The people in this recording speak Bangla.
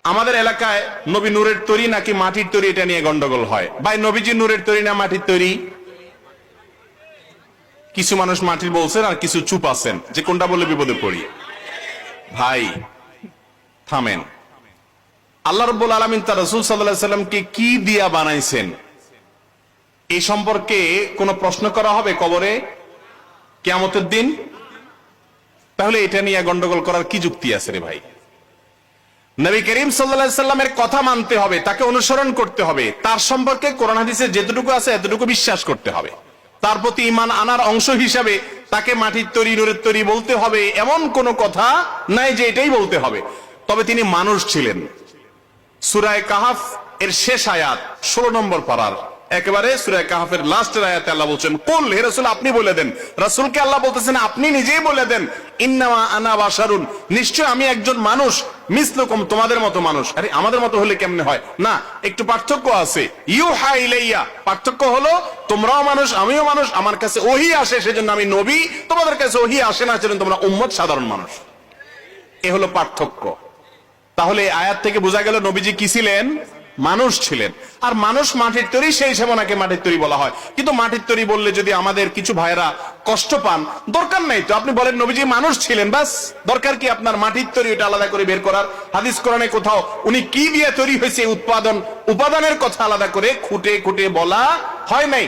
আমাদের এলাকায় নবী নূরের তৈরি নাকি মাটির তৈরি এটা নিয়ে গন্ডগোল হয়। ভাই নবীজি নূরের তৈরি না মাটির তৈরি? কিছু মানুষ মাটির বলছেন আর কিছু চুপ আছেন যে কোনটা বলে বিপদে পড়ি। ভাই থামেন। আল্লাহ রাব্বুল আলামিন তার রাসূল সাল্লাল্লাহু আলাইহি সাল্লামকে কি দিয়া বানাইছেন এই সম্পর্কে কোন প্রশ্ন করা হবে কবরে কিয়ামতের দিন? তাহলে এটা নিয়ে গন্ডগোল করার কি যুক্তি আছে রে ভাই? নবী করিম সাল্লাল্লাহু আলাইহি সাল্লামের কথা মানতে হবে, তাকে অনুসরণ করতে হবে, তার সম্পর্কে কোরআন হাদিসে যেটুকু আছে এতটুকু বিশ্বাস করতে হবে, তার প্রতি ঈমান আনার অংশ হিসাবে তাকে মাটির তৈরি নূরের তৈরি বলতে হবে এমন কোন কথা নাই যে এটাই বলতে হবে। তবে তিনি মানুষ ছিলেন। সূরা কাহাফ এর শেষ আয়াত 16 নম্বর পারার একেবারে সূরা কাহাফের লাস্টের আয়াতে আল্লাহ বলছেন, কুল, হে রাসূল আপনি বলে দেন। রাসূলকে আল্লাহ বলতেছেন আপনি নিজেই বলে দেন, ইন্নামা আনা বাশারুন, নিশ্চয় আমি একজন মানুষ, মিসলুকুম, তোমাদের মতো মানুষ। আরে আমাদের মতো হলে কেমনে হয়? না, একটু পার্থক্য আছে। ইউহা ইলাইয়া, পার্থক্য হলো তোমরাও মানুষ আমিও মানুষ, আমার কাছে ওহী আসে সেজন্য আমি নবী, তোমাদের কাছে ওহী আসে না সেজন্য তোমরা উম্মত সাধারণ মানুষ। এ হলো পার্থক্য। তাহলে আয়াত থেকে বোঝা গেল নবীজি কি ছিলেন? মানুষ ছিলেন। আর মানুষ মাটির তৈরি, সেই হিসেবে ওনাকে মাটির তৈরি বলা হয়। কিন্তু মাটির তৈরি বললে যদি আমাদের কিছু ভাইরা কষ্ট পান, দরকার নাই তো, আপনি বলেন নবীজি মানুষ ছিলেন, বাস। দরকার কি আপনার মাটির তৈরি এটা আলাদা করে বের করার? হাদিস কোরআনে কোথাও উনি কি দিয়ে তৈরি হয়েছে উপাদানের কথা আলাদা করে খুঁটে খুঁটে বলা হয় নাই।